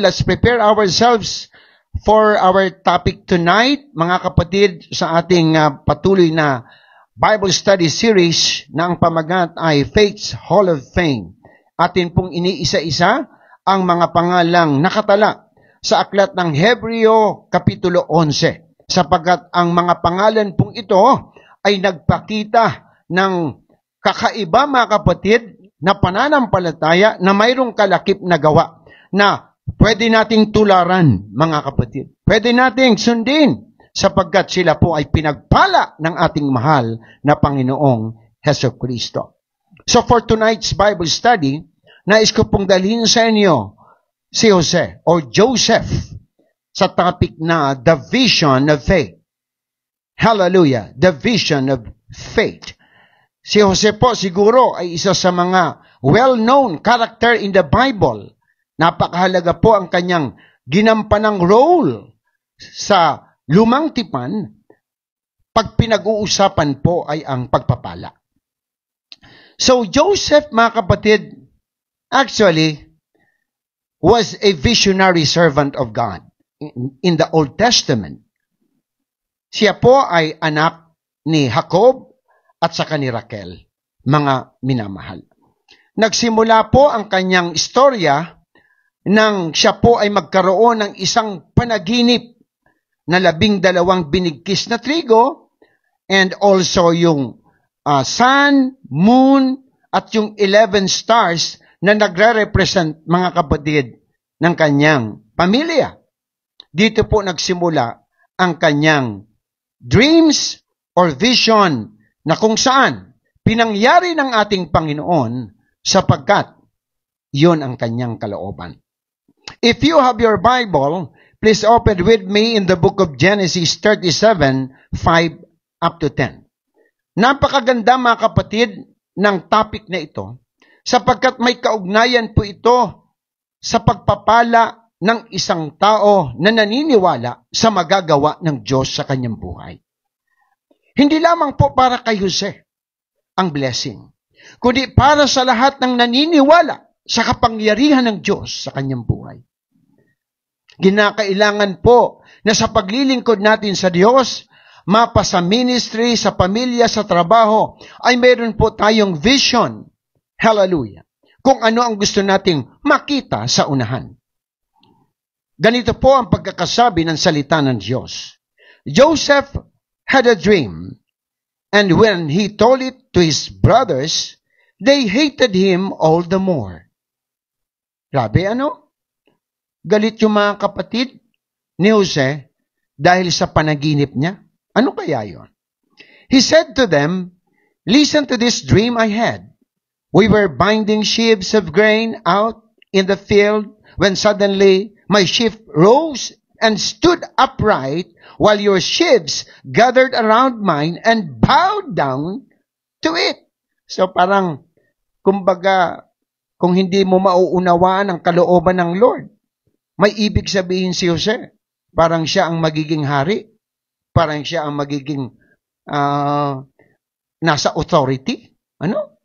Let's prepare ourselves for our topic tonight, mga kapatid, sa ating patuloy na Bible study series na ang pamagat ay Faith's Hall of Fame. Atin pong iniisa-isa ang mga pangalang nakatala sa aklat ng Hebreo Kapitulo 11, sapagkat ang mga pangalan pong ito ay nagpakita ng kakaiba, mga kapatid, na pananampalataya na mayroong kalakip na gawa na pwede nating tularan, mga kapatid. Pwede nating sundin sapagkat sila po ay pinagpala ng ating mahal na Panginoong Hesukristo. So for tonight's Bible study, nais ko pong dalhin sa inyo si Jose or Joseph sa topic na The Vision of Faith. Hallelujah! The Vision of Faith. Si Jose po siguro ay isa sa mga well-known character in the Bible. Napakahalaga po ang kanyang ginampanang role sa lumang tipan pag pinag-uusapan po ay ang pagpapala. So Joseph, mga kapatid, actually was a visionary servant of God in the Old Testament. Siya po ay anak ni Jacob at saka ni Raquel, mga minamahal. Nagsimula po ang kanyang istorya nang siya po ay magkaroon ng isang panaginip na 12 binigkis na trigo and also yung sun, moon, at yung 11 stars na nagre-represent, mga kapatid, ng kanyang pamilya. Dito po nagsimula ang kanyang dreams or vision na kung saan pinangyari ng ating Panginoon sapagkat yun ang kanyang kalooban. If you have your Bible, please open with me in the book of Genesis 37, 5 up to 10. Napakaganda, mga kapatid, ng topic na ito sapagkat may kaugnayan po ito sa pagpapala ng isang tao na naniniwala sa magagawa ng Diyos sa kanyang buhay. Hindi lamang po para kay Jose ang blessing, kundi para sa lahat ng naniniwala sa kapangyarihan ng Diyos sa kanyang buhay. Ginakailangan po na sa paglilingkod natin sa Diyos, mapa sa ministry, sa pamilya, sa trabaho, ay meron po tayong vision. Hallelujah! Kung ano ang gusto nating makita sa unahan. Ganito po ang pagkakasabi ng salita ng Diyos. Joseph had a dream, and when he told it to his brothers, they hated him all the more. Grabe, ano? Galit yung mga kapatid ni Jose dahil sa panaginip niya. Ano kaya yon? He said to them, "Listen to this dream I had. We were binding sheaves of grain out in the field when suddenly my sheaf rose and stood upright while your sheaves gathered around mine and bowed down to it." So parang, kumbaga, kung hindi mo mauunawaan ang kalooban ng Lord, may ibig sabihin si Jose, parang siya ang magiging hari, parang siya ang magiging nasa authority. Ano?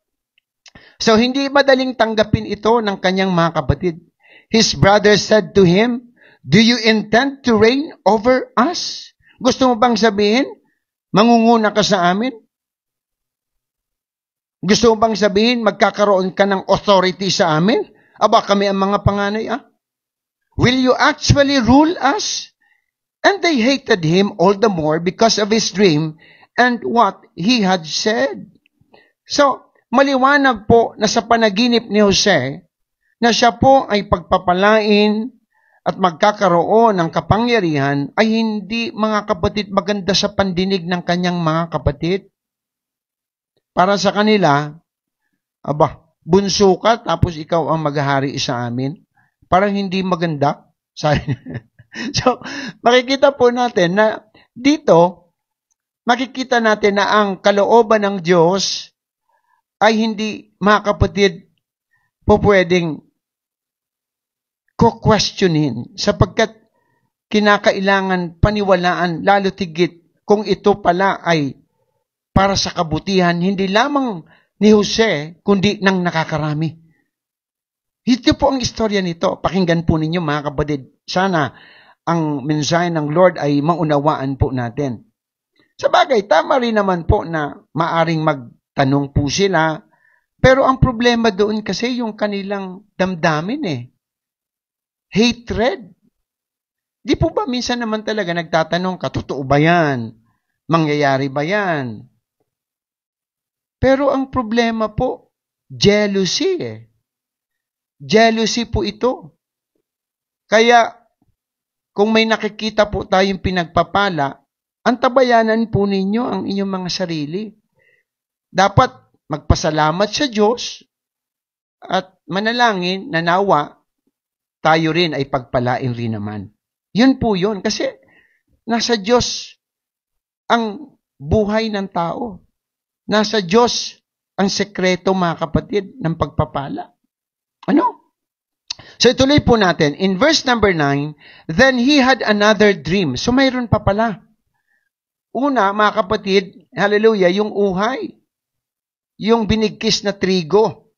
So, hindi madaling tanggapin ito ng kanyang mga kapatid. His brothers said to him, "Do you intend to reign over us?" Gusto mo bang sabihin, mangunguna ka sa amin? Gusto mo bang sabihin, magkakaroon ka ng authority sa amin? Aba, kami ang mga panganay, Will you actually rule us? And they hated him all the more because of his dream and what he had said. So, maliwanag po na sa panaginip ni Jose, na siya po ay pagpapalain at magkakaroon ng kapangyarihan, ay hindi, mga kapatid, maganda sa pandinig ng kanyang mga kapatid. Para sa kanila, aba, bunso ka tapos ikaw ang maghahari sa amin. Parang hindi maganda. So, makikita po natin na dito, makikita natin na ang kalooban ng Diyos ay hindi, mga kapatid, po pwedeng ko-questionin sapagkat kinakailangan paniwalaan lalo tigit kung ito pala ay para sa kabutihan, hindi lamang ni Jose, kundi ng nakakarami. Ito po ang istorya nito. Pakinggan po ninyo mga kapatid. Sana ang mensahe ng Lord ay maunawaan po natin. Sa bagay, tama rin naman po na maaring magtanong po sila. Pero ang problema doon kasi yung kanilang damdamin eh. Hatred. Di po ba minsan naman talaga nagtatanong ka, totoo ba yan? Mangyayari ba yan? Pero ang problema po, jealousy eh. Jealousy po ito. Kaya, kung may nakikita po tayong pinagpapala, antabayanan po ninyo ang inyong mga sarili. Dapat magpasalamat sa Diyos at manalangin na nawa tayo rin ay pagpalain rin naman. Yun po yun. Kasi nasa Diyos ang buhay ng tao. Nasa Diyos ang sekreto, mga kapatid, ng pagpapala. Ano? So ituloy po natin. In verse number 9, then he had another dream. So mayroon pa pala. Una, mga kapatid, hallelujah, yung uhay. Yung binigkis na trigo.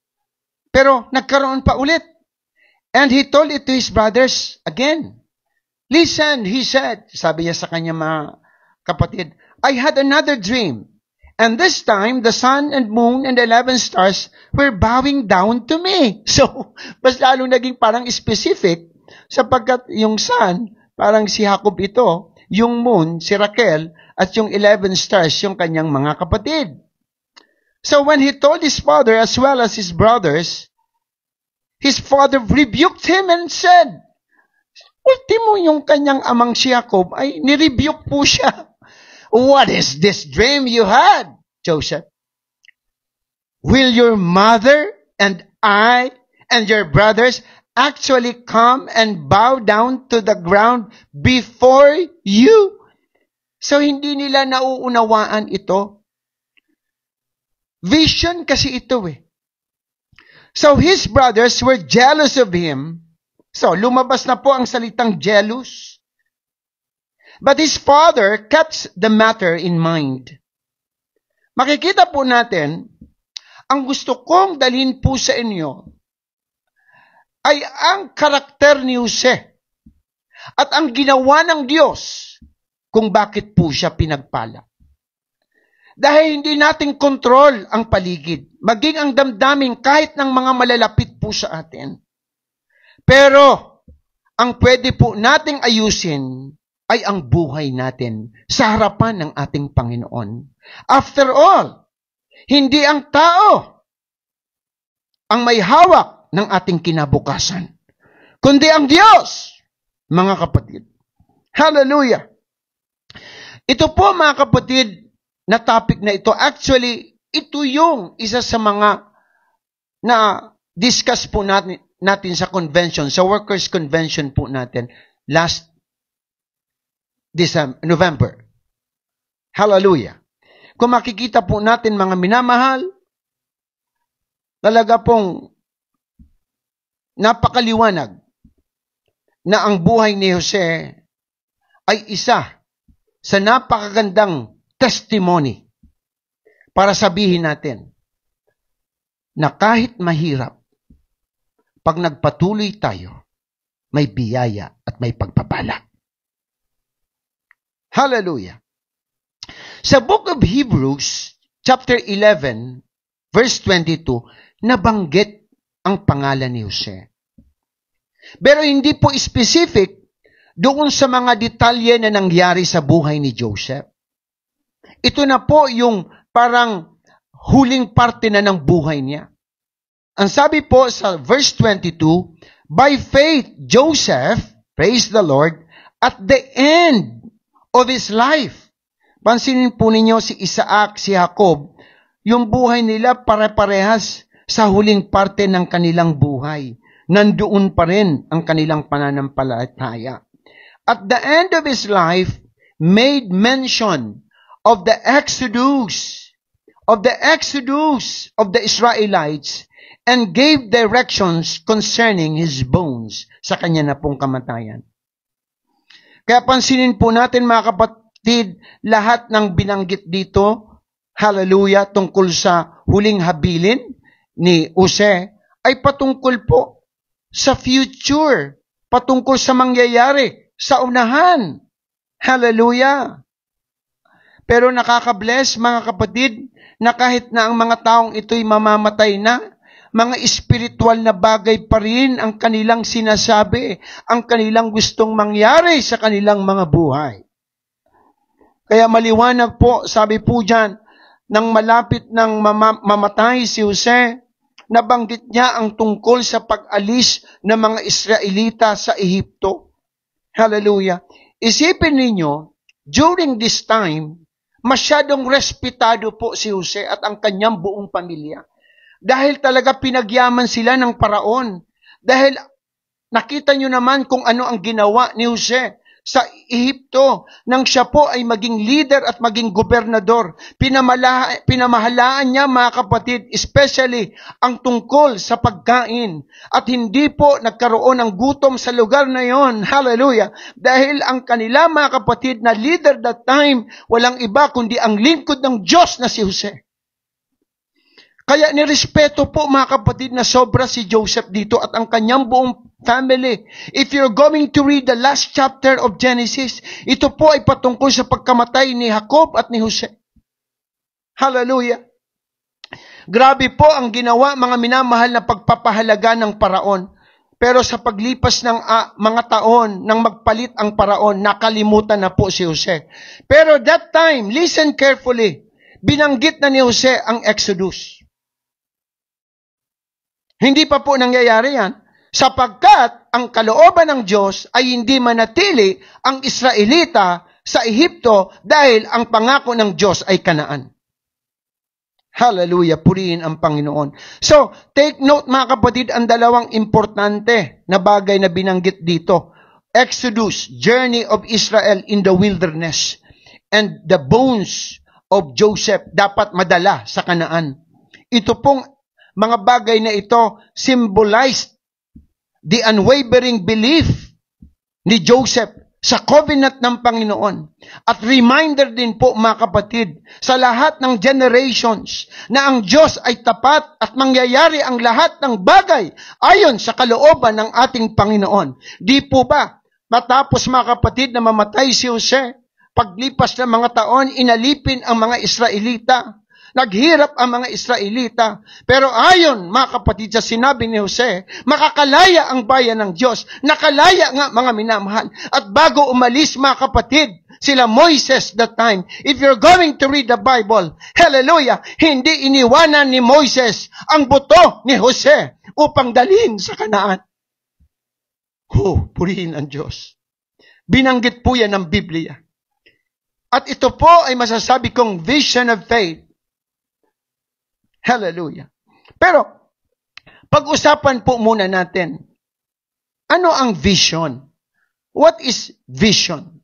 Pero nagkaroon pa ulit. And he told it to his brothers again. Listen, he said, sabi niya sa kanya mga kapatid, I had another dream. And this time, the sun and moon and the 11 stars were bowing down to me. So, mas lalo naging parang specific sapagkat yung sun, parang si Jacob ito, yung moon, si Raquel, at yung 11 stars, yung kanyang mga kapatid. So, when he told his father as well as his brothers, his father rebuked him and said, ultimo yung kanyang amang si Jacob ay nirebuke po siya. What is this dream you had, Joseph? Will your mother and I and your brothers actually come and bow down to the ground before you? So hindi nila nauunawaan ito. Vision kasi ito eh. So his brothers were jealous of him. So, lumabas na po ang salitang jealous. But his father kept the matter in mind. Makikita po natin, ang gusto kong dalhin po sa inyo ay ang karakter ni Jose at ang ginawa ng Diyos kung bakit po siya pinagpala. Dahil hindi natin kontrol ang paligid, maging ang damdamin kahit ng mga malalapit po sa atin. Pero, ang pwede po nating ayusin ay ang buhay natin sa harapan ng ating Panginoon. After all, hindi ang tao ang may hawak ng ating kinabukasan, kundi ang Diyos, mga kapatid. Hallelujah! Ito po, mga kapatid, na topic na ito, actually, ito yung isa sa mga na discuss po natin sa convention, sa workers' convention po natin last November. Hallelujah. Kung makikita po natin mga minamahal, talaga pong napakaliwanag na ang buhay ni Jose ay isa sa napakagandang testimony para sabihin natin na kahit mahirap, pag nagpatuloy tayo, may biyaya at may pagpapala. Hallelujah. Sa Book of Hebrews, chapter 11, verse 22, nabanggit ang pangalan ni Jose. Pero hindi po specific doon sa mga detalye na nangyari sa buhay ni Joseph. Ito na po yung parang huling parte na ng buhay niya. Ang sabi po sa verse 22, by faith, Joseph, praise the Lord, at the end of his life. Pansinin po ninyo si Isaac, si Jacob, yung buhay nila pare-parehas sa huling parte ng kanilang buhay. Nandoon pa rin ang kanilang pananampalataya. At the end of his life, made mention of the exodus of the Israelites and gave directions concerning his bones sa kanya na pong kamatayan. Kaya pansinin po natin mga kapatid, lahat ng binanggit dito, hallelujah, tungkol sa huling habilin ni Jose, ay patungkol po sa future, patungkol sa mangyayari, sa unahan. Hallelujah! Pero nakaka-bless, mga kapatid, na kahit na ang mga taong ito'y mamamatay na, mga espiritual na bagay pa rin ang kanilang sinasabi, ang kanilang gustong mangyari sa kanilang mga buhay. Kaya maliwanag po, sabi po dyan, nang malapit ng mamatay si Jose, nabanggit niya ang tungkol sa pag-alis ng mga Israelita sa Ehipto. Hallelujah. Isipin ninyo, during this time, masyadong respetado po si Jose at ang kanyang buong pamilya. Dahil talaga pinagyaman sila ng paraon. Dahil nakita nyo naman kung ano ang ginawa ni Jose sa Ehipto nang siya po ay maging leader at maging gobernador. Pinamahalaan niya, mga kapatid, especially ang tungkol sa pagkain. At hindi po nagkaroon ng gutom sa lugar na yon. Hallelujah! Dahil ang kanila, mga kapatid, na leader that time, walang iba kundi ang lingkod ng Diyos na si Jose. Kaya nirespeto po, mga kapatid, na sobra si Joseph dito at ang kanyang buong family. If you're going to read the last chapter of Genesis, ito po ay patungkol sa pagkamatay ni Jacob at ni Jose. Hallelujah! Grabe po ang ginawa, mga minamahal, na pagpapahalaga ng paraon. Pero sa paglipas ng mga taon, nang magpalit ang paraon, nakalimutan na po si Jose. Pero that time, listen carefully, binanggit na ni Jose ang Exodus. Hindi pa po nangyayari yan, sapagkat ang kalooban ng Diyos ay hindi manatili ang Israelita sa Ehipto dahil ang pangako ng Diyos ay Kanaan. Hallelujah, purihin ang Panginoon. So, take note, mga kapatid, ang dalawang importante na bagay na binanggit dito. Exodus, journey of Israel in the wilderness, and the bones of Joseph dapat madala sa Kanaan. Ito pong mga bagay na ito symbolized the unwavering belief ni Joseph sa covenant ng Panginoon. At reminder din po, mga kapatid, sa lahat ng generations na ang Diyos ay tapat at mangyayari ang lahat ng bagay ayon sa kalooban ng ating Panginoon. Di po ba, matapos, mga kapatid, na mamatay si Jose, paglipas ng mga taon, inalipin ang mga Israelita. Naghirap ang mga Israelita. Pero ayon, mga kapatid, sa sinabi ni Jose, makakalaya ang bayan ng Diyos. Nakalaya nga, mga minamahal. At bago umalis, mga kapatid, sila Moises that time. If you're going to read the Bible, hallelujah, hindi iniwanan ni Moises ang buto ni Jose upang dalhin sa Kanaan. Purihin ang Diyos. Binanggit po yan ng Biblia. At ito po ay masasabi kong vision of faith. Hallelujah. Pero, pag-usapan po muna natin, ano ang vision? What is vision?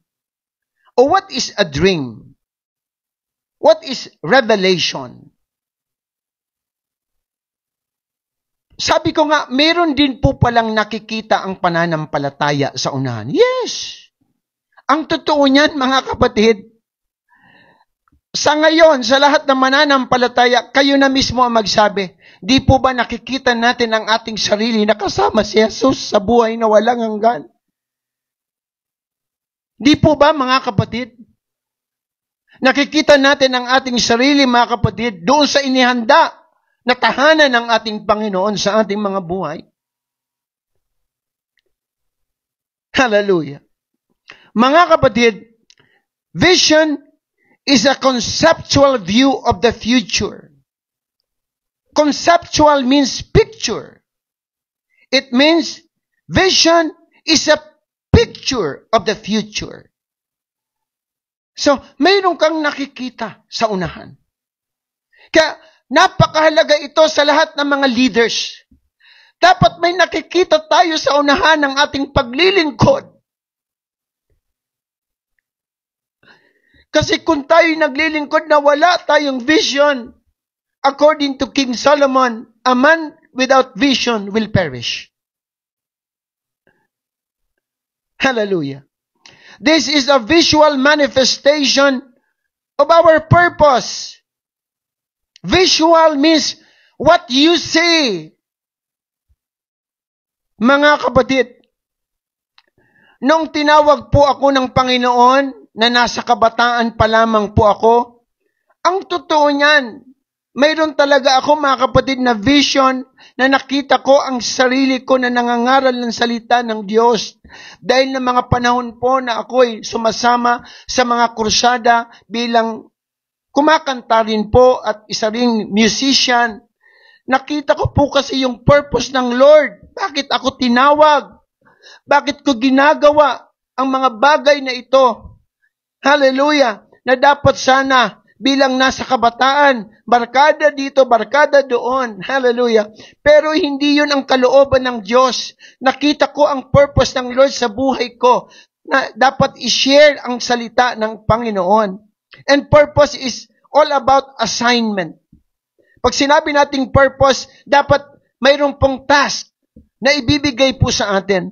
Or what is a dream? What is revelation? Sabi ko nga, meron din po palang nakikita ang pananampalataya sa unahan. Yes! Ang totoo niyan, mga kapatid, sa ngayon, sa lahat ng mananampalataya, kayo na mismo ang magsabi, di po ba nakikita natin ang ating sarili na kasama si Jesus sa buhay na walang hanggan? Di po ba, mga kapatid? Nakikita natin ang ating sarili, mga kapatid, doon sa inihanda na tahanan ng ating Panginoon sa ating mga buhay. Hallelujah. Mga kapatid, vision is a conceptual view of the future. Conceptual means picture. It means vision is a picture of the future. So, mayroon kang nakikita sa unahan. Kaya, napakahalaga ito sa lahat ng mga leaders. Dapat may nakikita tayo sa unahan ng ating paglilingkod. Kasi kung tayo'y naglilingkod na wala tayong vision, according to King Solomon, a man without vision will perish. Hallelujah. This is a visual manifestation of our purpose. Visual means what you see. Mga kapatid, nung tinawag po ako ng Panginoon na nasa kabataan pa lamang po ako, ang totoo niyan, mayroon talaga ako mga kapatid na vision na nakita ko ang sarili ko na nangangaral ng salita ng Diyos. Dahil na mga panahon po na ako'y sumasama sa mga krusada bilang kumakanta rin po at isa ring musician, nakita ko po kasi yung purpose ng Lord. Bakit ako tinawag? Bakit ko ginagawa ang mga bagay na ito? Hallelujah! Na dapat sana bilang nasa kabataan, barkada dito, barkada doon. Hallelujah! Pero hindi yun ang kalooban ng Diyos. Nakita ko ang purpose ng Lord sa buhay ko na dapat i-share ang salita ng Panginoon. And purpose is all about assignment. Pag sinabi nating purpose, dapat mayroon pong task na ibibigay po sa atin.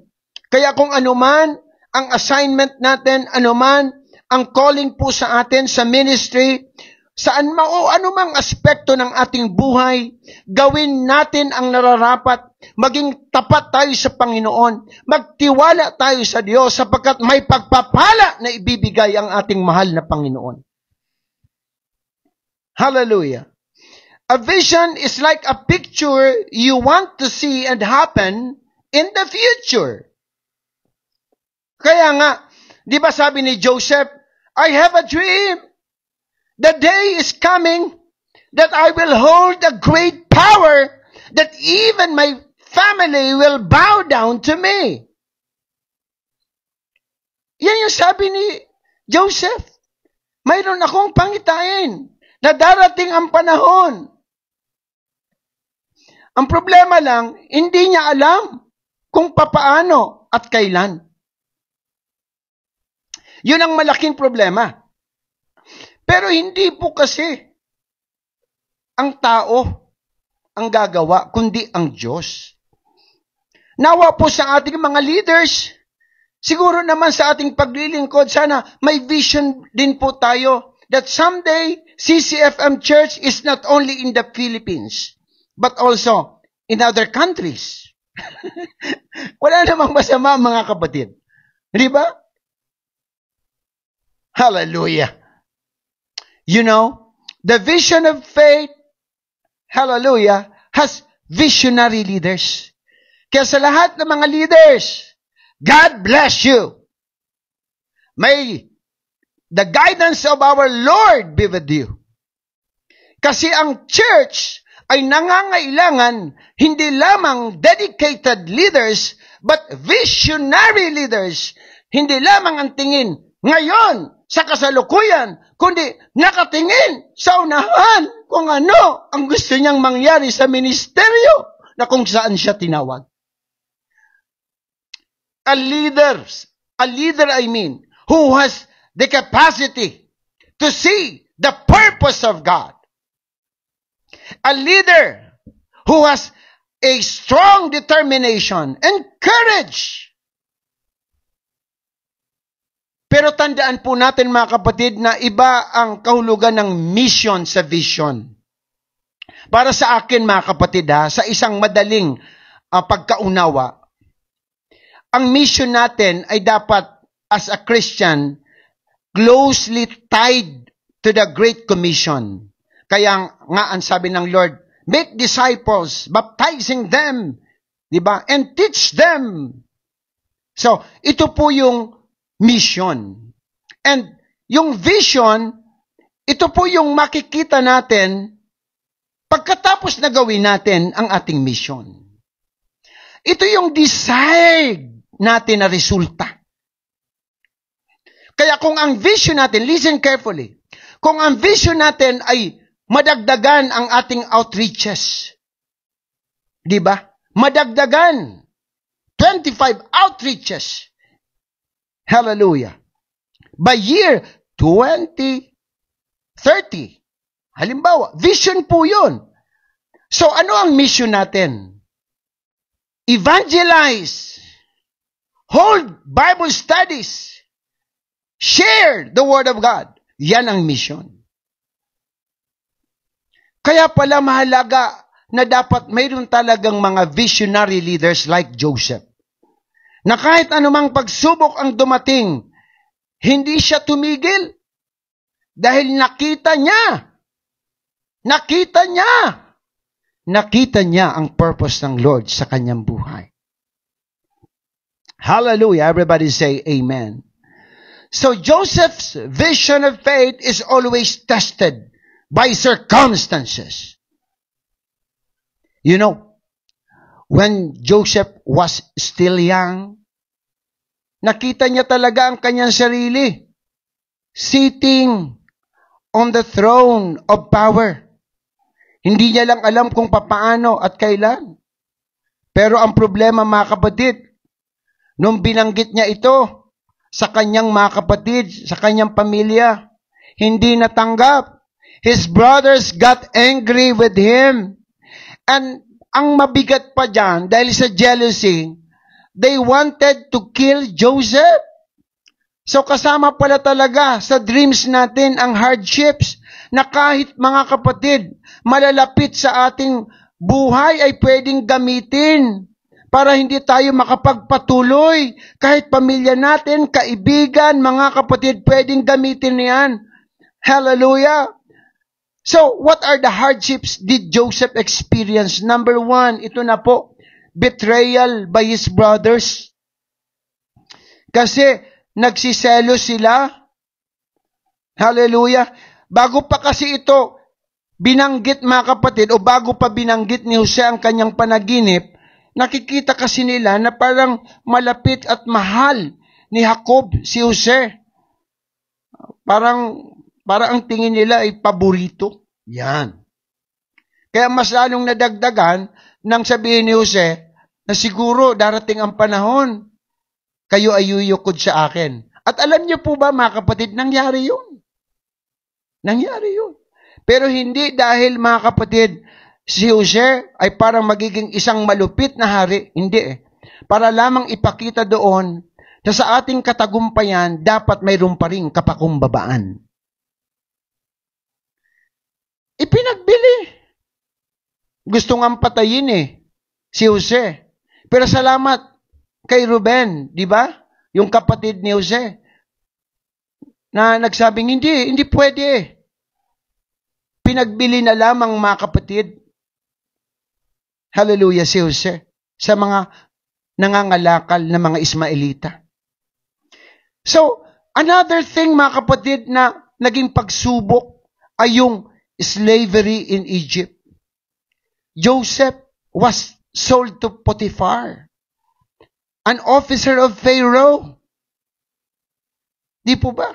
Kaya kung anuman ang assignment natin, anuman ang calling po sa atin sa ministry, saan o anumang aspekto ng ating buhay, gawin natin ang nararapat, maging tapat tayo sa Panginoon, magtiwala tayo sa Diyos sapagkat may pagpapala na ibibigay ang ating mahal na Panginoon. Hallelujah. A vision is like a picture you want to see and happen in the future. Kaya nga, di ba sabi ni Joseph, I have a dream. The day is coming that I will hold a great power that even my family will bow down to me. Yan yung sabi ni Joseph. Mayroon akong pangitain na darating ang panahon. Ang problema lang, hindi niya alam kung papaano at kailan. Yun ang malaking problema. Pero hindi po kasi ang tao ang gagawa, kundi ang Diyos. Nawa po sa ating mga leaders, siguro naman sa ating paglilingkod, sana may vision din po tayo that someday CCFM Church is not only in the Philippines, but also in other countries. Wala namang masama mga kapatid. Di ba? Hallelujah. You know, the vision of faith, hallelujah, has visionary leaders. Kaya sa lahat ng mga leaders, God bless you. May the guidance of our Lord be with you. Kasi ang church ay nangangailangan hindi lamang dedicated leaders, but visionary leaders. Hindi lamang ang tingin ngayon sa kasalukuyan, kundi nakatingin sa unahan kung ano ang gusto niyang mangyari sa ministeryo na kung saan siya tinawag. A leader I mean, who has the capacity to see the purpose of God. A leader who has a strong determination and courage. Pero tandaan po natin mga kapatid na iba ang kahulugan ng mission sa vision. Para sa akin mga kapatid sa isang madaling pagkaunawa, ang mission natin ay dapat as a Christian closely tied to the Great Commission. Kaya nga ang sabi ng Lord, make disciples, baptizing them, di ba? And teach them. So, ito po yung mission. And yung vision, ito po yung makikita natin pagkatapos na gawin natin ang ating mission. Ito yung desired natin na resulta. Kaya kung ang vision natin, listen carefully, kung ang vision natin ay madagdagan ang ating outreaches, di ba? Madagdagan 25 outreaches. Hallelujah. By year 2030. Halimbawa, vision po yun. So ano ang mission natin? Evangelize. Hold Bible studies. Share the Word of God. Yan ang mission. Kaya pala mahalaga na dapat mayroon talagang mga visionary leaders like Joseph. Na kahit anumang pagsubok ang dumating, hindi siya tumigil. Dahil nakita niya ang purpose ng Lord sa kanyang buhay. Hallelujah. Everybody say amen. So Joseph's vision of faith is always tested by circumstances. You know, when Joseph was still young, nakita niya talaga ang kanyang sarili sitting on the throne of power. Hindi niya lang alam kung papaano at kailan. Pero ang problema, mga kapatid, nung binanggit niya ito sa kanyang mga kapatid, sa kanyang pamilya, hindi natanggap. His brothers got angry with him. And ang mabigat pa dyan, dahil sa jealousy, they wanted to kill Joseph. So kasama pala talaga sa dreams natin ang hardships na kahit mga kapatid, malalapit sa ating buhay ay pwedeng gamitin para hindi tayo makapagpatuloy. Kahit pamilya natin, kaibigan, mga kapatid, pwedeng gamitin yan. Hallelujah! So, what are the hardships did Joseph experience? Number 1, ito na po, betrayal by his brothers. Kasi, nagsiselo sila. Hallelujah! Bago pa kasi ito, binanggit mga kapatid, o bago pa binanggit ni Jose ang kanyang panaginip, nakikita kasi nila na parang malapit at mahal ni Jacob si Jose. Parang ang tingin nila ay paborito. Yan. Kaya mas lalong nadagdagan nang sabihin ni Jose na siguro darating ang panahon, kayo ay yuyukod sa akin. At alam niyo po ba mga kapatid, nangyari yun. Nangyari yun. Pero hindi dahil mga kapatid, si Jose ay parang magiging isang malupit na hari. Hindi eh. Para lamang ipakita doon na sa ating katagumpayan, dapat mayroon pa rin kapakumbabaan. Ipinagbili. Gusto nga patayin si Jose. Pero salamat kay Ruben, di ba? Yung kapatid ni Jose. Na nagsabing, hindi pwede. Pinagbili na lamang mga kapatid. Hallelujah si Jose. Sa mga nangangalakal na mga Ismaelita. So, another thing mga kapatid na naging pagsubok ay yung slavery in Egypt. Joseph was sold to Potiphar, an officer of Pharaoh. Di po ba?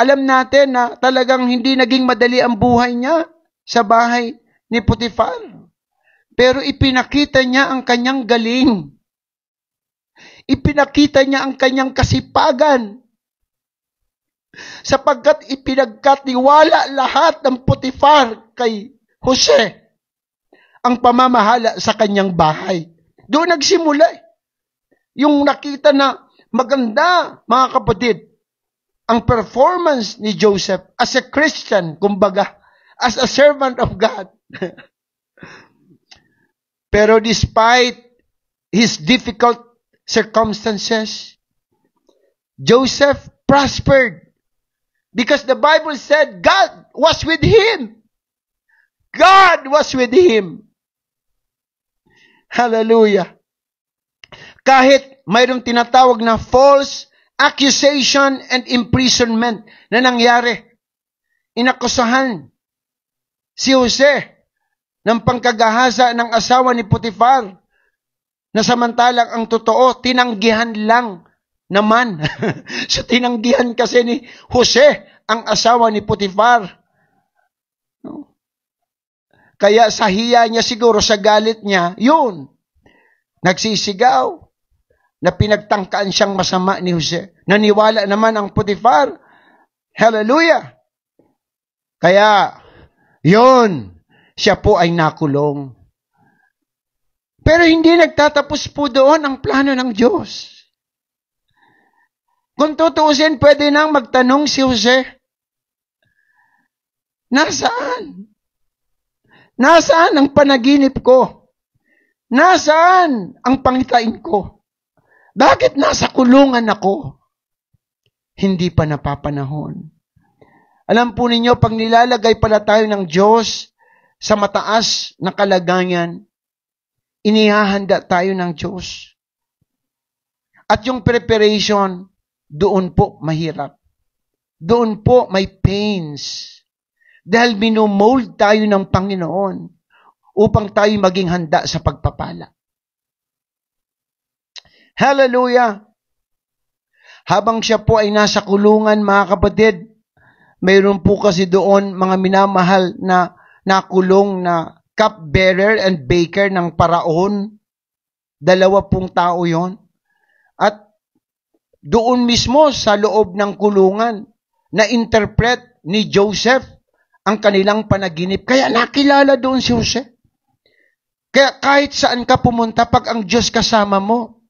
Alam natin na talagang hindi naging madali ang buhay niya sa bahay ni Potiphar. Pero ipinakita niya ang kanyang galing. Ipinakita niya ang kanyang kasipagan. Sapagkat ipinagkatiwala lahat ng Potiphar kay Jose ang pamamahala sa kanyang bahay. Doon nagsimula. Yung nakita na maganda, mga kapatid, ang performance ni Joseph as a Christian, kumbaga, as a servant of God. Pero despite his difficult circumstances, Joseph prospered because the Bible said God was with him. God was with him. Hallelujah. Kahit mayroong tinatawag na false accusation and imprisonment na nangyari, inakusahan si Jose ng pangkagahasa ng asawa ni Potiphar, na samantalang ang totoo, tinanggihan lang naman. So tinanggihan kasi ni Jose ang asawa ni Potiphar. Kaya sa hiya niya siguro, sa galit niya, yun, nagsisigaw na pinagtangkaan siyang masama ni Jose. Naniwala naman ang Potiphar. Hallelujah! Kaya, yun, siya po ay nakulong. Pero hindi nagtatapos po doon ang plano ng Diyos. Kung tutuusin, pwede nang magtanong si Jose, nasaan? Nasaan ang panaginip ko? Nasaan ang pangitain ko? Bakit nasa kulungan ako? Hindi pa napapanahon. Alam po ninyo, pag nilalagay pala tayo ng Diyos sa mataas na kalagayan, inihahanda tayo ng Diyos. At yung preparation, doon po mahirap. Doon po may pains. Dahil minumold tayo ng Panginoon upang tayo maging handa sa pagpapala. Hallelujah! Habang siya po ay nasa kulungan, mga kapatid, mayroon po kasi doon mga minamahal na nakulong na cupbearer and baker ng paraon. 2 pong tao yon. At doon mismo sa loob ng kulungan, na-interpret ni Joseph ang kanilang panaginip. Kaya nakilala doon si Jose. Kaya kahit saan ka pumunta, pag ang Diyos kasama mo,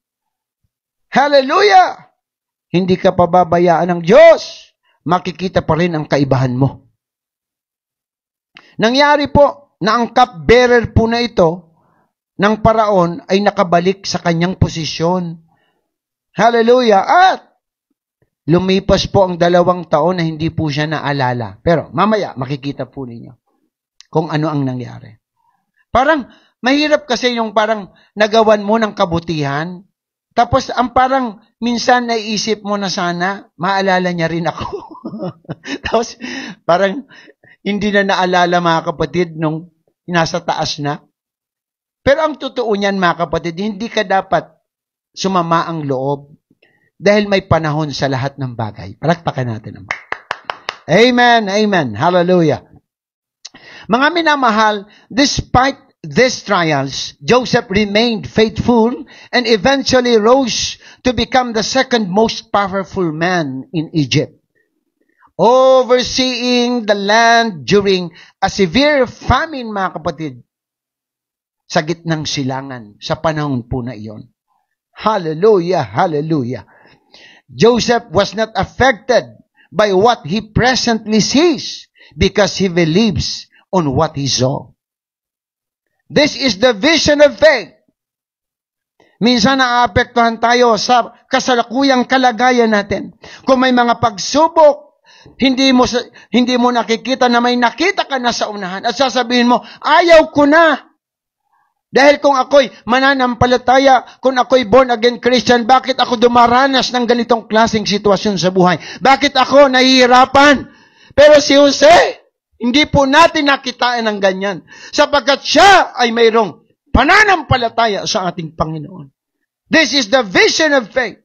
hallelujah! Hindi ka pababayaan ng Diyos. Makikita pa rin ang kaibahan mo. Nangyari po na ang cupbearer po na ito ng paraon ay nakabalik sa kanyang posisyon. Hallelujah! At lumipas po ang 2 taon na hindi po siya naalala. Pero mamaya makikita po ninyo kung ano ang nangyari. Parang mahirap kasi yung parang nagawan mo ng kabutihan. Tapos ang parang minsan naiisip mo na sana maalala niya rin ako. Tapos parang hindi na naalala, mga kapatid, nung nasa taas na. Pero ang totoo niyan, mga kapatid, hindi ka dapat sumama ang loob dahil may panahon sa lahat ng bagay. Palakpakan natin naman. Amen, amen, hallelujah. Mga minamahal, despite these trials, Joseph remained faithful and eventually rose to become the second most powerful man in Egypt, overseeing the land during a severe famine, mga kapatid, sa gitnang silangan, sa panahon po na iyon. Hallelujah, hallelujah. Joseph was not affected by what he presently sees because he believes on what he saw. This is the vision of faith. Minsan naaapektuhan tayo sa kasalukuyang kalagayan natin. Kung may mga pagsubok, hindi mo nakikita na may nakita ka na sa unahan at sasabihin mo, ayaw ko na. Dahil kung ako'y mananampalataya, kung ako'y born again Christian, bakit ako dumaranas ng ganitong klaseng sitwasyon sa buhay? Bakit ako nahihirapan? Pero si Jose, hindi po natin nakitaan ng ganyan. Sapagkat siya ay mayroong pananampalataya sa ating Panginoon. This is the vision of faith.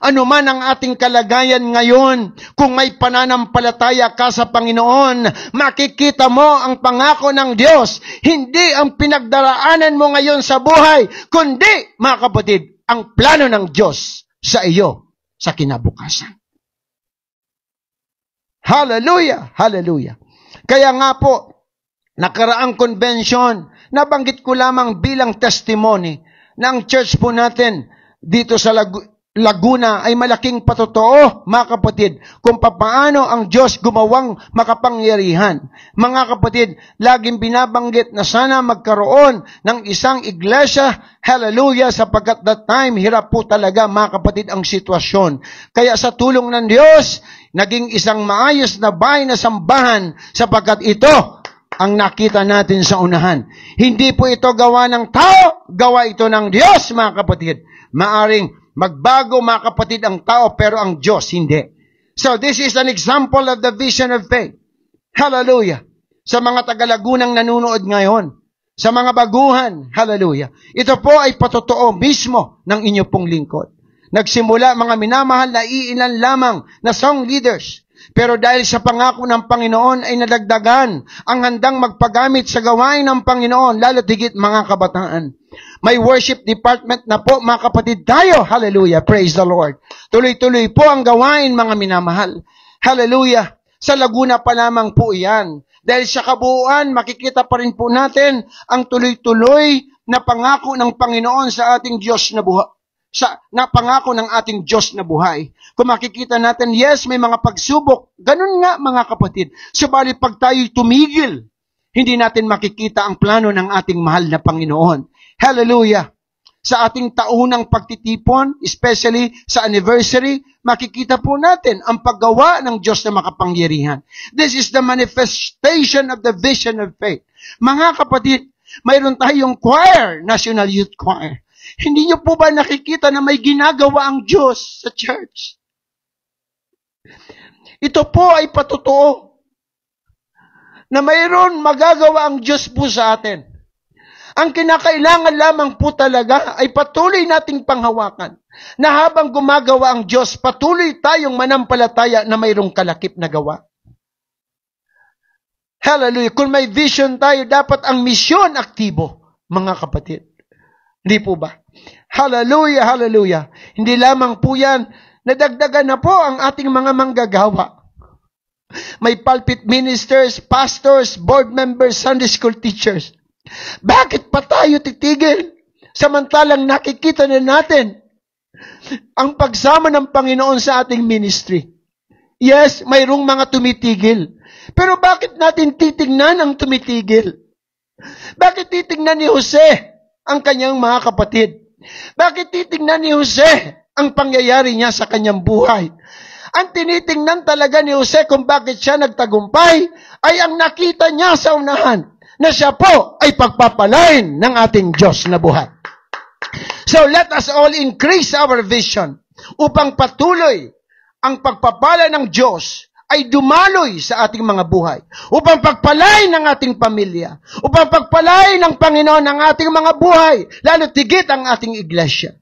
Ano man ang ating kalagayan ngayon, kung may pananampalataya ka sa Panginoon, makikita mo ang pangako ng Diyos. Hindi ang pinagdaraanan mo ngayon sa buhay, kundi, mga kapatid, ang plano ng Diyos sa iyo sa kinabukasan. Hallelujah! Hallelujah! Kaya nga po, nakaraang convention, nabanggit ko lamang bilang testimony na ang church po natin dito sa Laguna ay malaking patotoo, mga kapatid, kung papaano ang Diyos gumawang makapangyarihan. Mga kapatid, laging binabanggit na sana magkaroon ng isang iglesia, hallelujah, sapagkat that time, hirap po talaga, mga kapatid, ang sitwasyon. Kaya sa tulong ng Diyos, naging isang maayos na bahay na sambahan, sapagkat ito ang nakita natin sa unahan. Hindi po ito gawa ng tao, gawa ito ng Diyos, mga kapatid. Maaring magbago, mga kapatid, ang tao, pero ang Diyos, hindi. So, this is an example of the vision of faith. Hallelujah. Sa mga taga-Lagunang nanunood ngayon, sa mga baguhan, hallelujah. Ito po ay patotoo mismo ng inyo pong lingkod. Nagsimula, mga minamahal, na iilan lamang na song leaders. Pero dahil sa pangako ng Panginoon ay nadagdagan ang handang magpagamit sa gawain ng Panginoon, lalo't higit mga kabataan. May worship department na po, mga kapatid, tayo. Hallelujah. Praise the Lord. Tuloy-tuloy po ang gawain, mga minamahal. Hallelujah. Sa Laguna pa lamang po iyan. Dahil sa kabuuan, makikita pa rin po natin ang tuloy-tuloy na pangako ng Panginoon sa ating Diyos na buhay. Na pangako ng ating Diyos na buhay. Kung makikita natin, yes, may mga pagsubok. Ganun nga, mga kapatid. Subalit pag tayo'y tumigil, hindi natin makikita ang plano ng ating mahal na Panginoon. Hallelujah! Sa ating taunang pagtitipon, especially sa anniversary, makikita po natin ang paggawa ng Diyos na makapangyarihan. This is the manifestation of the vision of faith. Mga kapatid, mayroon tayong choir, National Youth Choir. Hindi niyo po ba nakikita na may ginagawa ang Diyos sa church? Ito po ay patotoo na mayroon magagawa ang Diyos po sa atin. Ang kinakailangan lamang po talaga ay patuloy nating panghawakan na habang gumagawa ang Diyos, patuloy tayong manampalataya na mayroong kalakip na gawa. Hallelujah! Kung may vision tayo, dapat ang misyon aktibo, mga kapatid. Hindi po ba? Hallelujah! Hallelujah! Hindi lamang po yan, nadagdagan na po ang ating mga manggagawa. May pulpit ministers, pastors, board members, Sunday school teachers. Bakit pa tayo titigil? Samantalang nakikita na natin ang pagsama ng Panginoon sa ating ministry. Yes, mayroong mga tumitigil. Pero bakit natin titignan ang tumitigil? Bakit titignan ni Jose ang kanyang mga kapatid? Bakit titignan ni Jose ang pangyayari niya sa kanyang buhay? Ang tinitingnan talaga ni Jose kung bakit siya nagtagumpay ay ang nakita niya sa unahan na siya po ay pagpapalain ng ating Diyos na buhay. So let us all increase our vision upang patuloy ang pagpapala ng Diyos ay dumaloy sa ating mga buhay, upang pagpalain ng ating pamilya, upang pagpalain ng Panginoon ang ating mga buhay, lalo tigit ang ating iglesia.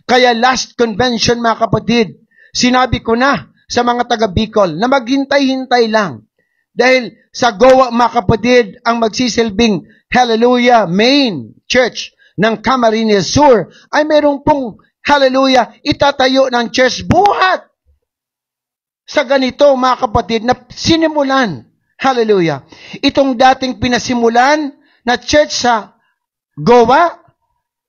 Kaya last convention, mga kapatid, sinabi ko na sa mga taga Bicol na maghintay-hintay lang. Dahil sa Goa, mga kapatid, ang magsisilbing Hallelujah Main Church ng Camarines Sur ay mayroong pong Hallelujah itatayo ng church buhat sa ganito, mga kapatid, na sinimulan. Hallelujah. Itong dating pinasimulan na church sa Goa,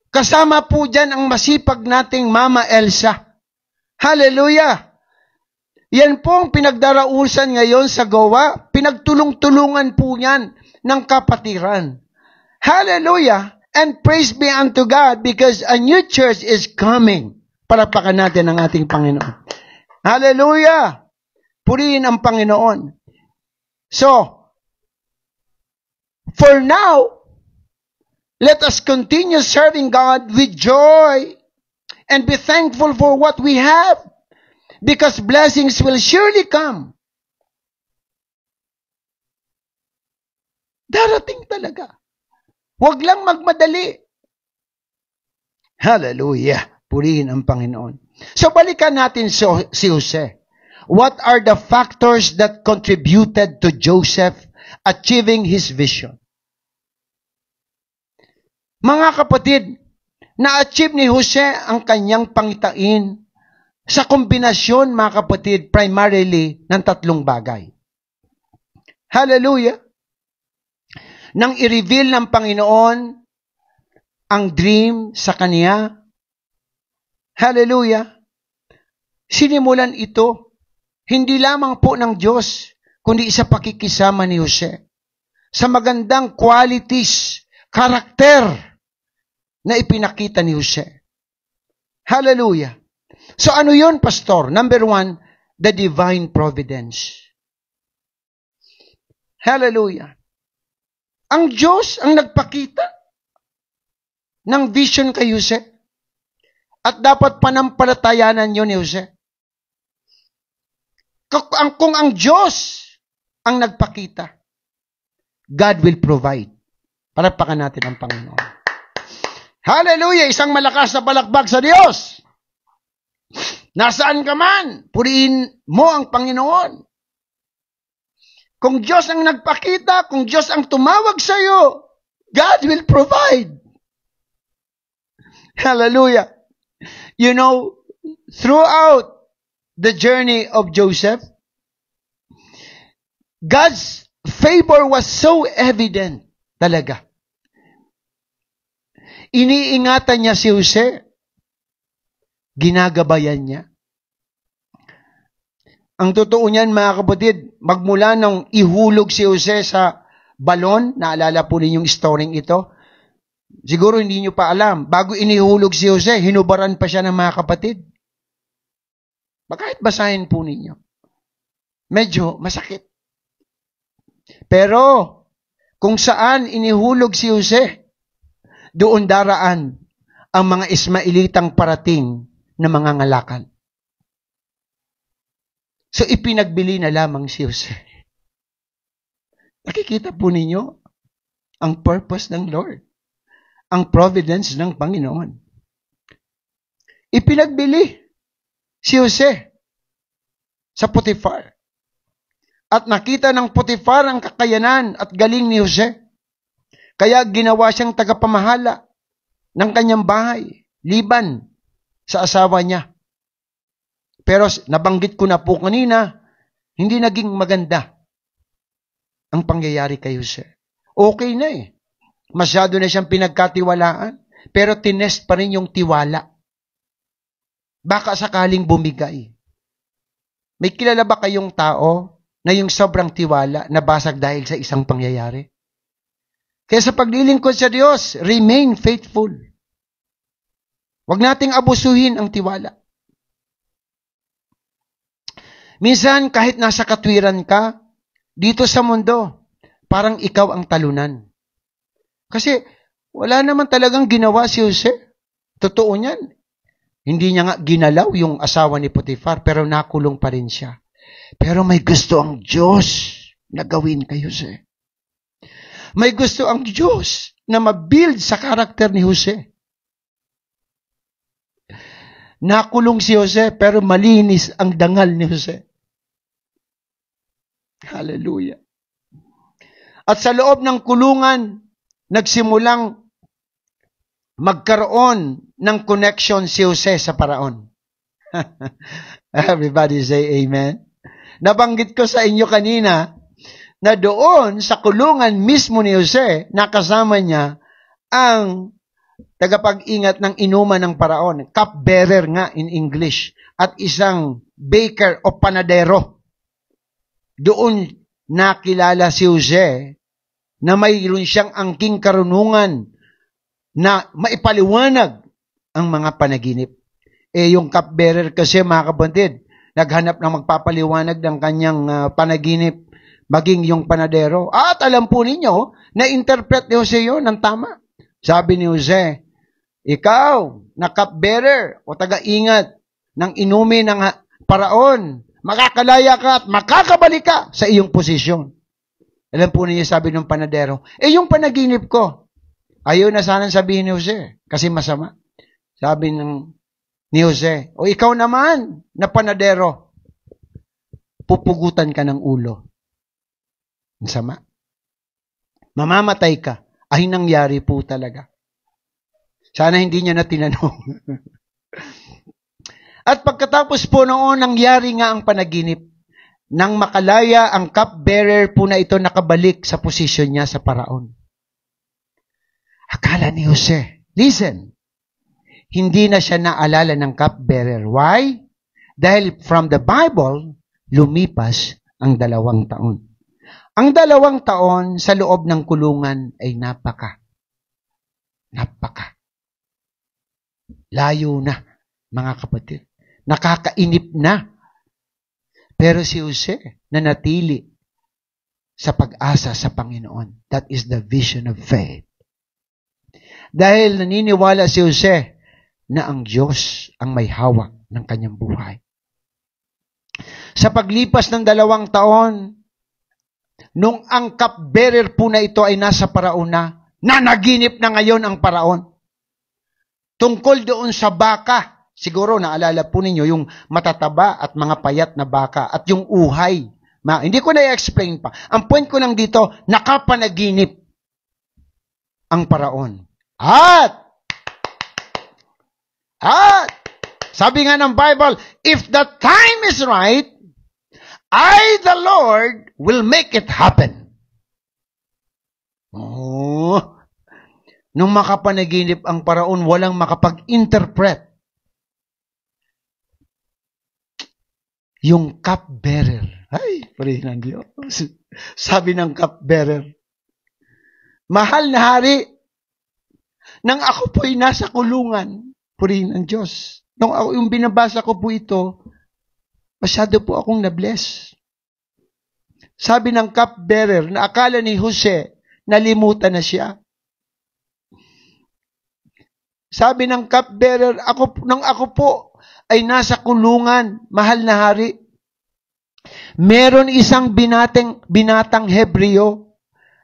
kasama po dyan ang masipag nating Mama Elsa. Hallelujah. Yan po ang pinagdarausan ngayon sa Goa. Pinagtulong-tulungan po yan ng kapatiran. Hallelujah. And praise be unto God because a new church is coming. Palapakan natin ang ating Panginoon. Hallelujah. Purihin ang Panginoon. So, for now, let us continue serving God with joy and be thankful for what we have. Because blessings will surely come. Darating talaga. Huwag lang magmadali. Hallelujah. Purihin ang Panginoon. So balikan natin si Jose. What are the factors that contributed to Joseph achieving his vision? Mga kapatid, na-achieve ni Jose ang kanyang pangitain sa kombinasyon, mga kapatid, primarily ng tatlong bagay. Hallelujah! Nang i-reveal ng Panginoon ang dream sa kanya, hallelujah, sinimulan ito, hindi lamang po ng Diyos, kundi sa pakikisama ni Jose. Sa magandang qualities, karakter na ipinakita ni Jose. Hallelujah! So ano yun, Pastor? Number one, the divine providence. Hallelujah. Ang Diyos ang nagpakita ng vision kay Jose. At dapat panampalatayanan yun ni Jose. Kung ang Diyos ang nagpakita, God will provide. Palapakan natin ang Panginoon. Hallelujah! Isang malakas na palakpak sa Diyos. Nasaan ka man, purihin mo ang Panginoon. Kung Diyos ang nagpakita, kung Diyos ang tumawag sa iyo, God will provide. Hallelujah. You know, throughout the journey of Joseph, God's favor was so evident talaga. Iniingatan niya si Jose. Ginagabayan niya. Ang totoo niyan, mga kapatid, magmula nung ihulog si Jose sa balon. Naalala po ninyong storying ito? Siguro hindi nyo pa alam. Bago inihulog si Jose, hinubaran pa siya ng mga kapatid. Kahit basahin po ninyo. Medyo masakit. Pero, kung saan inihulog si Jose, doon daraan ang mga Ismailitang parating na mga ngalakan. So, ipinagbili na lamang si Jose. Nakikita po ninyo ang purpose ng Lord. Ang providence ng Panginoon. Ipinagbili si Jose sa Potifar. At nakita ng Potifar ang kakayanan at galing ni Jose. Kaya ginawa siyang tagapamahala ng kanyang bahay, liban sa asawa niya. Pero nabanggit ko na po kanina, hindi naging maganda ang pangyayari kay Jose. Okay na eh. Masyado na siyang pinagkatiwalaan, pero tinest pa rin yung tiwala. Baka sakaling bumigay. May kilala ba kayong tao na yung sobrang tiwala nabasag dahil sa isang pangyayari? Kaya sa paglilingkod sa Diyos, remain faithful. Huwag nating abusuhin ang tiwala. Minsan, kahit nasa katwiran ka, dito sa mundo, parang ikaw ang talunan. Kasi wala naman talagang ginawa si Jose. Totoo niyan. Hindi niya nga ginalaw yung asawa ni Potifar, pero nakulong pa rin siya. Pero may gusto ang Diyos na gawin kay Jose. May gusto ang Diyos na mabuild sa karakter ni Jose. Nakulong si Jose, pero malinis ang dangal ni Jose. Hallelujah. At sa loob ng kulungan, nagsimulang magkaroon ng connection si Jose sa Paraon. Everybody say amen. Nabanggit ko sa inyo kanina na doon sa kulungan mismo ni Jose, nakasama niya ang tagapag-ingat ng inuman ng Paraon, cupbearer nga in English, at isang baker o panadero. Doon nakilala si Jose na mayroon siyang angking karunungan na maipaliwanag ang mga panaginip. Yung cupbearer kasi, mga kapatid, naghanap ng magpapaliwanag ng kanyang panaginip, maging yung panadero. At alam po ninyo, na-interpret ni Jose yun ng tama. Sabi ni Jose, ikaw, na cupbearer o taga-ingat ng inumin ng Paraon, makakalaya ka at makakabalik ka sa iyong posisyon. Alam po niya, sabi ng panadero, yung panaginip ko, ayaw na sanang sabihin ni Jose, kasi masama. Sabi ni Jose, ikaw naman, na panadero, pupugutan ka ng ulo. Masama. Mamamatay ka. Ay nangyari po talaga. Sana hindi niya na tinanong. At pagkatapos po noon, nangyari nga ang panaginip. Nang makalaya ang cupbearer po na ito nakabalik sa posisyon niya sa Paraon. Akala ni Jose, listen, hindi na siya naalala ng cupbearer. Why? Dahil from the Bible, lumipas ang 2 taon. Ang 2 taon sa loob ng kulungan ay napaka layo na, mga kapatid. Nakakainip na. Pero si Jose nanatili sa pag-asa sa Panginoon. That is the vision of faith. Dahil naniniwala si Jose na ang Diyos ang may hawak ng kanyang buhay. Sa paglipas ng 2 taon, nung ang cupbearer po na ito ay nasa Paraon na, nanaginip na ngayon ang Paraon. Tungkol doon sa baka, siguro naalala po ninyo yung matataba at mga payat na baka at yung uhay. Hindi ko na-explain pa. Ang point ko lang dito, nakapanaginip ang Paraon. At sabi nga ng Bible, if the time is right, I, the Lord, will make it happen. Nung makapanaginip ang Paraon, walang makapag-interpret. Yung cupbearer. Ay, pari ng Diyos. Sabi ng cupbearer, Mahal na hari, nang ako po'y nasa kulungan, purihin ang Diyos. Nung ako, yung binabasa ko po ito, masyado po akong na-bless. Sabi ng cupbearer na akala ni Jose, nalimutan na siya. Sabi ng cupbearer, nang ako po ay nasa kulungan, mahal na hari, meron isang binatang Hebreo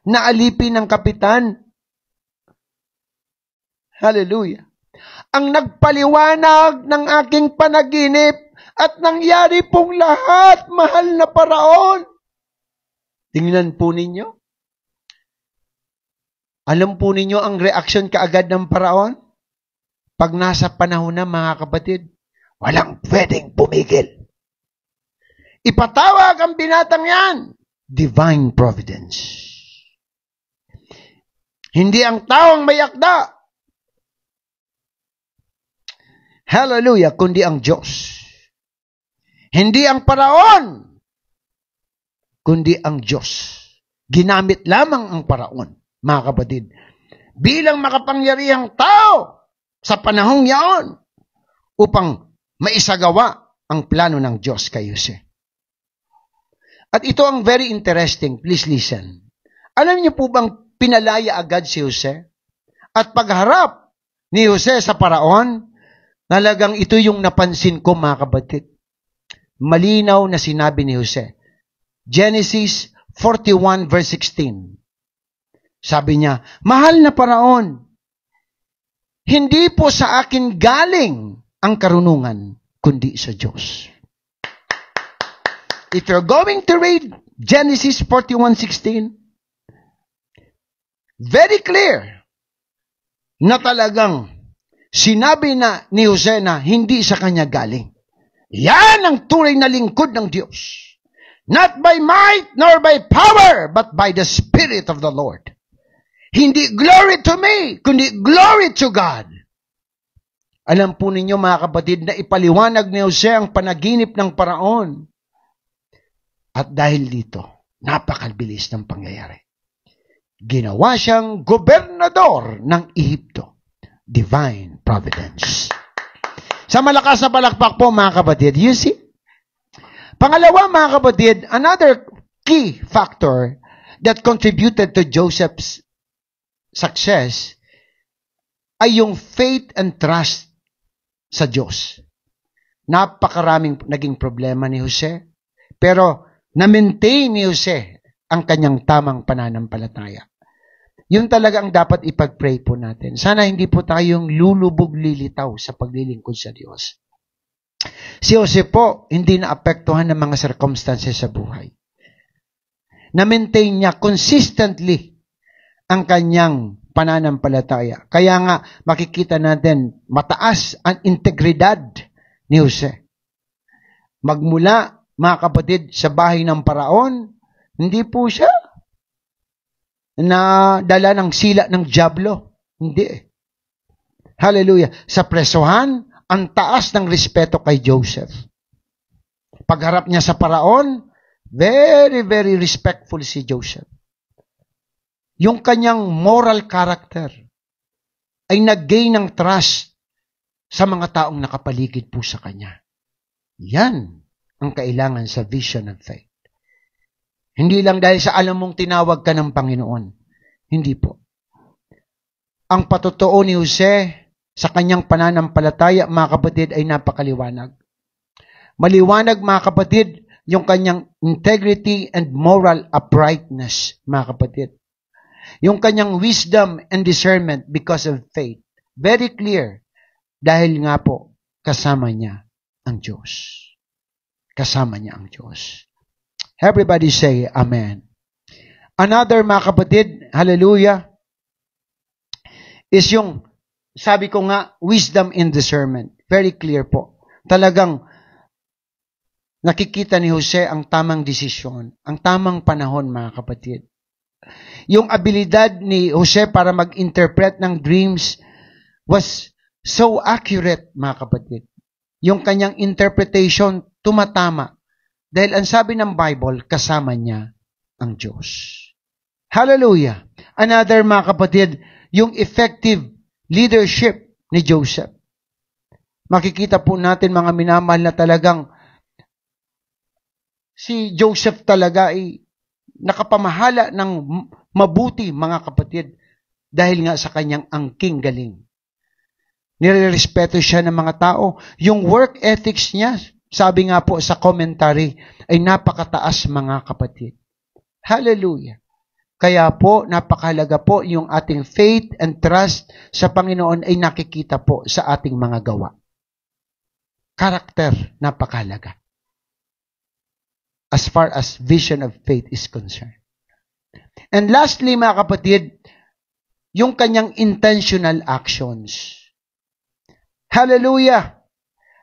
na alipin ng kapitan. Hallelujah. Ang nagpaliwanag ng aking panaginip at nangyari pong lahat, mahal na Paraon. Tingnan po ninyo. Alam po ninyo ang reaksyon kaagad ng Paraon? Pag nasa panahon na, mga kapatid, walang pwedeng pumigil. Ipatawag ang binatang yan. Divine providence. Hindi ang taong may akda. Hallelujah, kundi ang Diyos. Hindi ang Paraon, kundi ang Diyos. Ginamit lamang ang Paraon, mga kapatid, bilang makapangyarihang tao sa panahong yaon upang maisagawa ang plano ng Diyos kay Jose. At ito ang very interesting. Please listen. Alam niyo po bang pinalaya agad si Jose? At pagharap ni Jose sa Paraon, talagang ito yung napansin ko, mga kapatid. Malinaw na sinabi ni Jose. Genesis 41 verse 16. Sabi niya, mahal na Paraon, hindi po sa akin galing ang karunungan, kundi sa Diyos. If you're going to read Genesis 41:16, very clear na talagang sinabi na ni Jose na hindi sa kanya galing. Yan ang tunay na lingkod ng Diyos. Not by might nor by power, but by the Spirit of the Lord. Hindi glory to me, kundi glory to God. Alam po ninyo, mga kapatid, na ipaliwanag ni Jose ang panaginip ng Paraon. At dahil dito, napakabilis ng pangyayari. Ginawa siyang gobernador ng Ehipto. Divine providence. Sa malakas na palakpak po, mga kapatid, you see? Pangalawa, mga kapatid, another key factor that contributed to Joseph's success ay yung faith and trust sa Diyos. Napakaraming naging problema ni Jose, pero na-maintain ni Jose ang kanyang tamang pananampalataya. Yun talaga ang dapat ipag-pray po natin. Sana hindi po tayong lulubog lilitaw sa paglilingkod sa Diyos. Si Jose po, hindi naapektuhan ng mga circumstances sa buhay. Na-maintain niya consistently ang kanyang pananampalataya. Kaya nga, makikita natin, mataas ang integridad ni Jose. Magmula, mga kapatid, sa bahay ng Paraon, hindi po siya na dala ng sila ng dyablo. Hindi. Hallelujah. Sa presohan, ang taas ng respeto kay Joseph. Pagharap niya sa Paraon, very, very respectful si Joseph. Yung kanyang moral character ay nag-gain ng trust sa mga taong nakapaligid po sa kanya. Yan ang kailangan sa vision of faith. Hindi lang dahil sa alam mong tinawag ka ng Panginoon. Hindi po. Ang patotoo ni Jose sa kanyang pananampalataya, mga kapatid, ay napakaliwanag. Maliwanag, mga kapatid, yung kanyang integrity and moral uprightness, mga kapatid. Yung kanyang wisdom and discernment because of faith. Very clear. Dahil nga po, kasama niya ang Diyos. Kasama niya ang Diyos. Everybody say amen. Another, mga kapatid, hallelujah, is yung, sabi ko nga, wisdom and discernment. Very clear po. Talagang nakikita ni Jose ang tamang desisyon, ang tamang panahon, mga kapatid. Yung abilidad ni Jose para mag-interpret ng dreams was so accurate, mga kapatid. Yung kanyang interpretation, tumatama. Dahil ang sabi ng Bible, kasama niya ang Diyos. Hallelujah. Another, mga kapatid, yung effective leadership ni Joseph. Makikita po natin, mga minamahal, na talagang si Joseph talaga ay nakapamahala ng mabuti, mga kapatid, dahil nga sa kanyang angking galing. Nirerespeto siya ng mga tao. Yung work ethics niya, sabi nga po sa commentary, ay napakataas, mga kapatid. Hallelujah. Kaya po, napakahalaga po yung ating faith and trust sa Panginoon ay nakikita po sa ating mga gawa. Karakter, napakahalaga. As far as vision of faith is concerned. And lastly, mga kapatid, yung kanyang intentional actions. Hallelujah!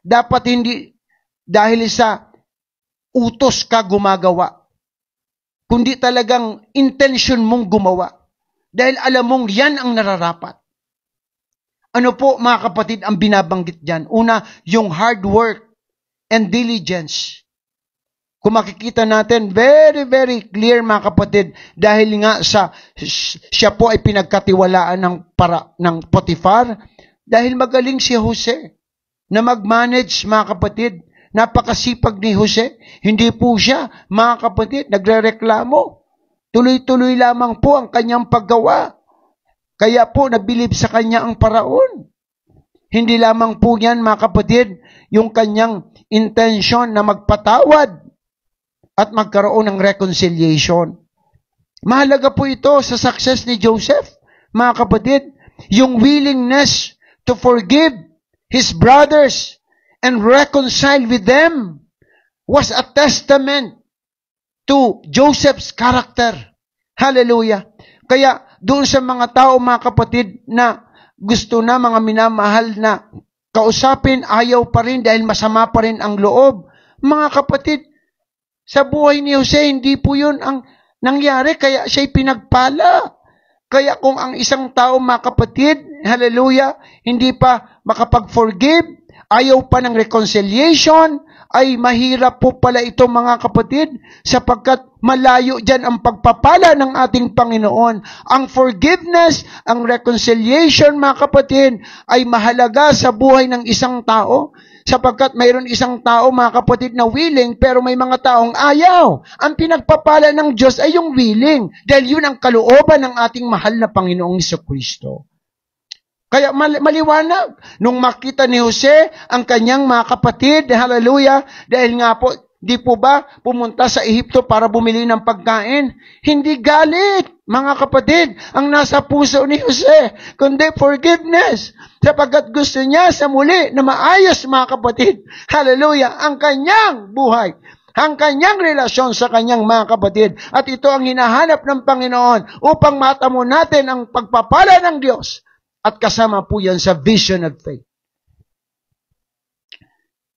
Dapat hindi dahil sa utos ka gumagawa, kundi talagang intention mong gumawa. Dahil alam mong yan ang nararapat. Ano po, mga kapatid, ang binabanggit dyan? Una, yung hard work and diligence. Kung makikita natin, very, very clear, mga kapatid, dahil nga siya po ay pinagkatiwalaan ng Potifar, dahil magaling si Jose na mag-manage, mga kapatid. Napakasipag ni Jose. Hindi po siya, mga kapatid, nagrereklamo. Tuloy-tuloy lamang po ang kanyang paggawa. Kaya po, nabilib sa kanya ang paraon. Hindi lamang po yan, mga kapatid, yung kanyang intention na magpatawad at magkaroon ng reconciliation. Mahalaga po ito sa success ni Joseph, mga kapatid, yung willingness to forgive his brothers and reconcile with them was a testament to Joseph's character. Hallelujah. Kaya doon sa mga tao, mga kapatid, na gusto na, mga minamahal, na kausapin, ayaw pa rin dahil masama pa rin ang loob. Mga kapatid, sa buhay ni Jose, hindi po yun ang nangyari, kaya siya'y pinagpala. Kaya kung ang isang tao, mga kapatid, hallelujah, hindi pa makapag-forgive, ayaw pa ng reconciliation, ay mahirap po pala ito, mga kapatid, sapagkat malayo dyan ang pagpapala ng ating Panginoon. Ang forgiveness, ang reconciliation, mga kapatid, ay mahalaga sa buhay ng isang tao, sapagkat mayroon isang tao, mga kapatid, na willing, pero may mga taong ayaw. Ang pinagpapala ng Diyos ay yung willing, dahil yun ang kalooban ng ating mahal na Panginoong Jesucristo. Kaya maliwanag, nung makita ni Jose ang kanyang mga kapatid, hallelujah, dahil nga po, di po ba pumunta sa Ehipto para bumili ng pagkain? Hindi galit, mga kapatid, ang nasa puso ni Jose, kundi forgiveness. Sapagkat gusto niya sa muli na maayos, mga kapatid, hallelujah, ang kanyang buhay, ang kanyang relasyon sa kanyang mga kapatid. At ito ang hinahanap ng Panginoon upang matamo natin ang pagpapala ng Diyos. At kasama po yan sa vision of faith.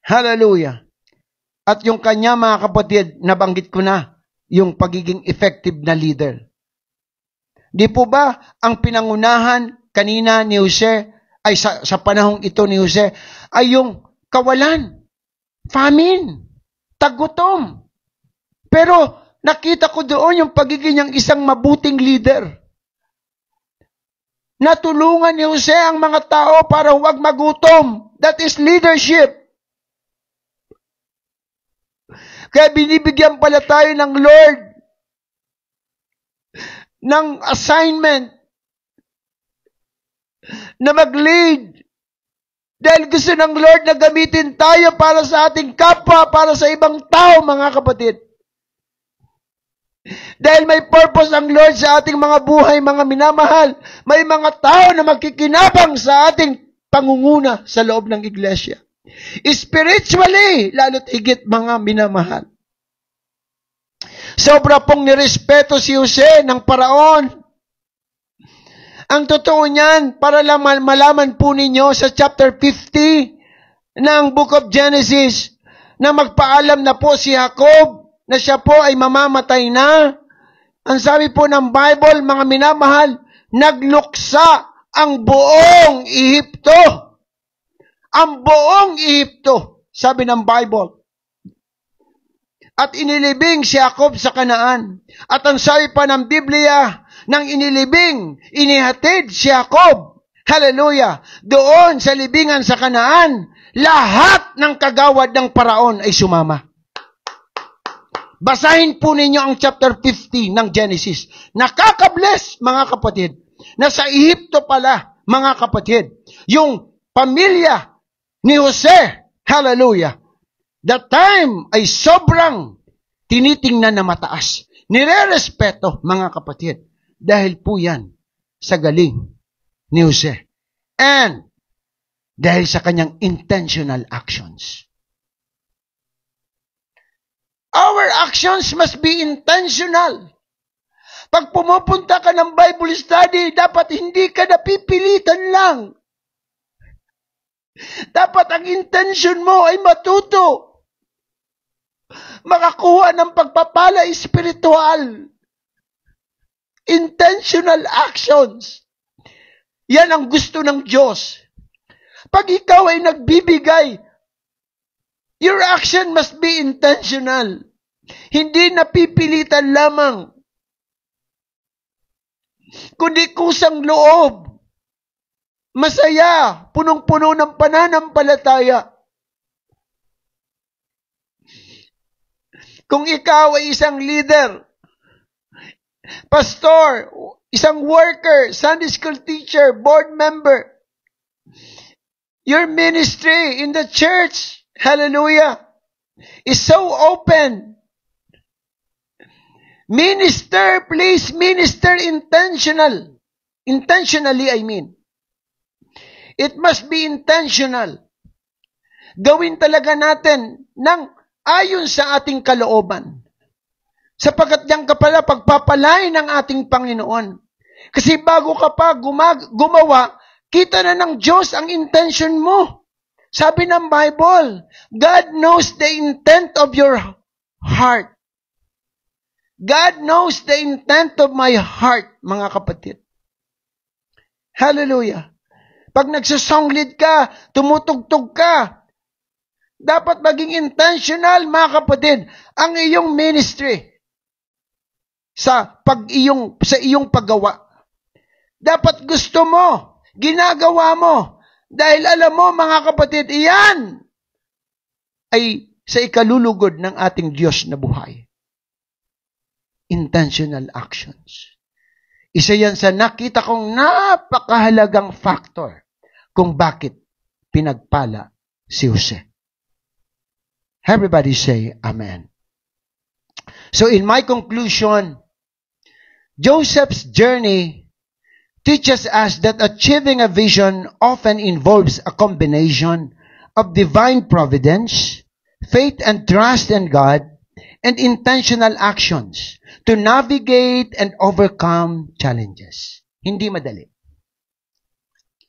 Hallelujah. At yung kanya, mga kapatid, nabanggit ko na, yung pagiging effective na leader. Di po ba ang pinangunahan kanina ni Jose, ay sa panahong ito ni Jose, ay yung kawalan, famine, tagutom. Pero nakita ko doon yung pagiging niyang isang mabuting leader. Natulungan ni Jose ang mga tao para huwag magutom. That is leadership. Kaya binibigyan pala tayo ng Lord ng assignment na mag-lead. Dahil gusto ng Lord na gamitin tayo para sa ating kapwa, para sa ibang tao, mga kapatid. Dahil may purpose ang Lord sa ating mga buhay, mga minamahal. May mga tao na magkikinabang sa ating pangunguna sa loob ng iglesia. Spiritually, lalo't higit, mga minamahal. Sobra pong nirespeto si Jose ng paraon. Ang totoo niyan, para lang malaman po ninyo sa chapter 50 ng Book of Genesis, na magpaalam na po si Jacob na siya po ay mamamatay na. Ang sabi po ng Bible, mga minamahal, nagluksa ang buong Ehipto. Ang buong Ehipto, sabi ng Bible. at inilibing si Jacob sa Kanaan. At ang sabi pa ng Biblia, nang inilibing, inihatid si Jacob, hallelujah, doon sa libingan sa Kanaan, lahat ng kagawad ng Paraon ay sumama. Basahin po ninyo ang chapter 50 ng Genesis. Nakaka-bless, mga kapatid, na sa Ehipto pala, mga kapatid, yung pamilya ni Jose, hallelujah, that time ay sobrang tinitingnan na mataas. Nire-respeto, mga kapatid, dahil po yan sa galing ni Jose. And dahil sa kanyang intentional actions. Our actions must be intentional. Pag pumupunta ka ng Bible study, dapat hindi ka napipilitan lang. Dapat ang intention mo ay matuto. Makakuha ng pagpapala espiritual. Intentional actions. Yan ang gusto ng Diyos. Pag ikaw ay nagbibigay, your action must be intentional. Hindi napipilitan lamang. Kundi kusang loob. Masaya, punong-puno ng pananampalataya. Kung ikaw ay isang leader, pastor, isang worker, Sunday school teacher, board member, your ministry in the church, hallelujah, is so open. Minister, please minister intentionally, I mean. It must be intentional. Gawin talaga natin ng ayon sa ating kalooban. Sapagkat diyan ka pala pagpapalain ng ating Panginoon. Kasi bago ka pa gumawa, kita na ng Diyos ang intention mo. Sabi ng Bible, God knows the intent of your heart. God knows the intent of my heart, mga kapatid. Hallelujah. Pag nagsasong lead ka, tumutugtog ka, dapat maging intentional, mga kapatid, ang iyong ministry sa iyong paggawa. Dapat gusto mo, ginagawa mo, dahil alam mo, mga kapatid, iyan ay sa ikalulugod ng ating Diyos na buhay. Intentional actions. Isa yan sa nakita kong napakahalagang factor kung bakit pinagpala si Jose. Everybody say amen. So in my conclusion, Joseph's journey teaches us that achieving a vision often involves a combination of divine providence, faith and trust in God, and intentional actions to navigate and overcome challenges. Hindi madali.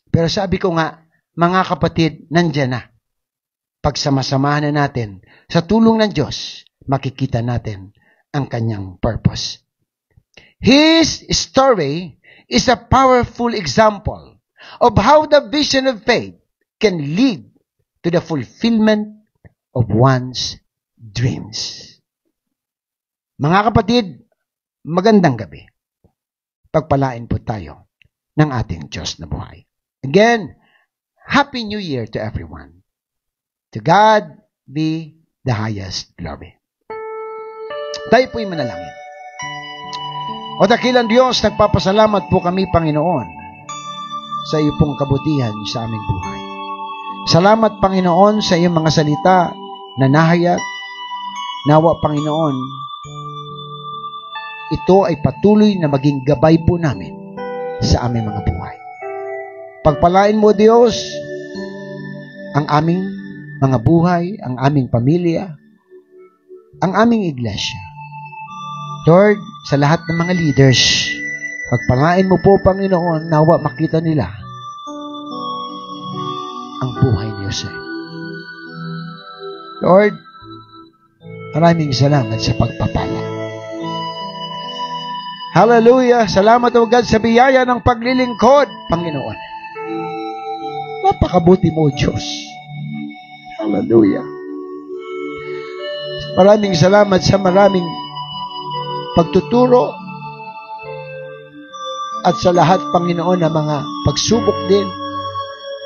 Pero sabi ko nga, mga kapatid, nandiyan na. Pagsamasamahan na natin, sa tulong ng Diyos, makikita natin ang kanyang purpose. His story is a powerful example of how the vision of faith can lead to the fulfillment of one's dreams. Mga kapatid, magandang gabi. Pagpalain po tayo ng ating Diyos na buhay. Again, Happy New Year to everyone. To God be the highest glory. Tayo po'y manalangin. O dakilang Diyos, nagpapasalamat po kami, Panginoon, sa iyo pong kabutihan sa aming buhay. Salamat, Panginoon, sa iyong mga salita na nahayag. Nawa, Panginoon, ito ay patuloy na maging gabay po namin sa aming mga buhay. Pagpalain mo, Diyos, ang aming mga buhay, ang aming pamilya, ang aming iglesia. Lord, sa lahat ng mga leaders, pagpalain mo po, Panginoon, nawa makita nila ang buhay ni Jose. Lord, maraming salamat sa pagpapala. Hallelujah! Salamat o God sa biyaya ng paglilingkod, Panginoon. Napakabuti mo, Diyos. Hallelujah! Maraming salamat sa maraming pagtuturo at sa lahat, Panginoon, na mga pagsubok din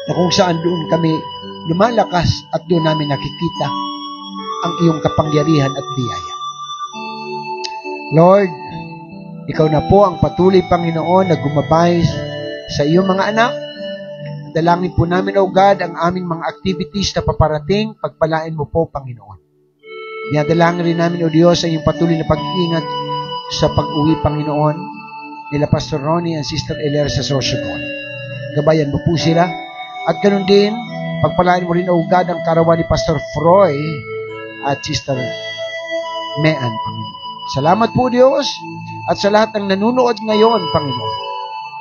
na kung saan doon kami lumalakas at doon namin nakikita ang iyong kapangyarihan at biyaya. Lord, ikaw na po ang patuloy, Panginoon, na gumabay sa iyong mga anak. Dalangin po namin, O God, ang aming mga activities na paparating. Pagpalain mo po, Panginoon. Dinadalangin rin namin, O Diyos, ang iyong patuloy na pag-iingat sa pag-uwi, Panginoon, nila Pastor Ronnie and Sister Eler sa Sorsogon. Gabayan mo po sila. At ganun din, pagpalain mo rin, O God, ang karawan ni Pastor Froy at Sister Mean, Panginoon. Salamat po, Diyos, at sa lahat ng nanunood ngayon, Panginoon.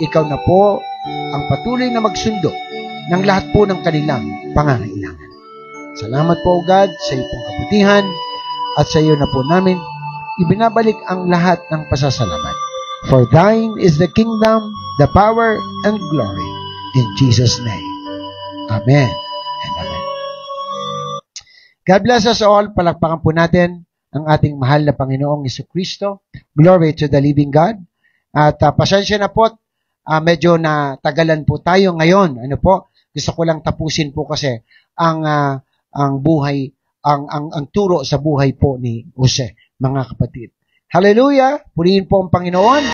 Ikaw na po ang patuloy na magsundo ng lahat po ng kanilang pangangailangan. Salamat po, O God, sa iyong kabutihan at sa iyo na po namin ibinabalik ang lahat ng pasasalamat. For thine is the kingdom, the power, and glory. In Jesus' name. Amen and amen. God bless us all. Palakpakan po natin ang ating mahal na Panginoong Jesucristo. Glory to the living God. At pasensya na po, medyo natagalan po tayo ngayon. Ano po? Gusto ko lang tapusin po kasi ang buhay, ang turo sa buhay po ni Jose, mga kapatid. Hallelujah! Purihin po ang Panginoon.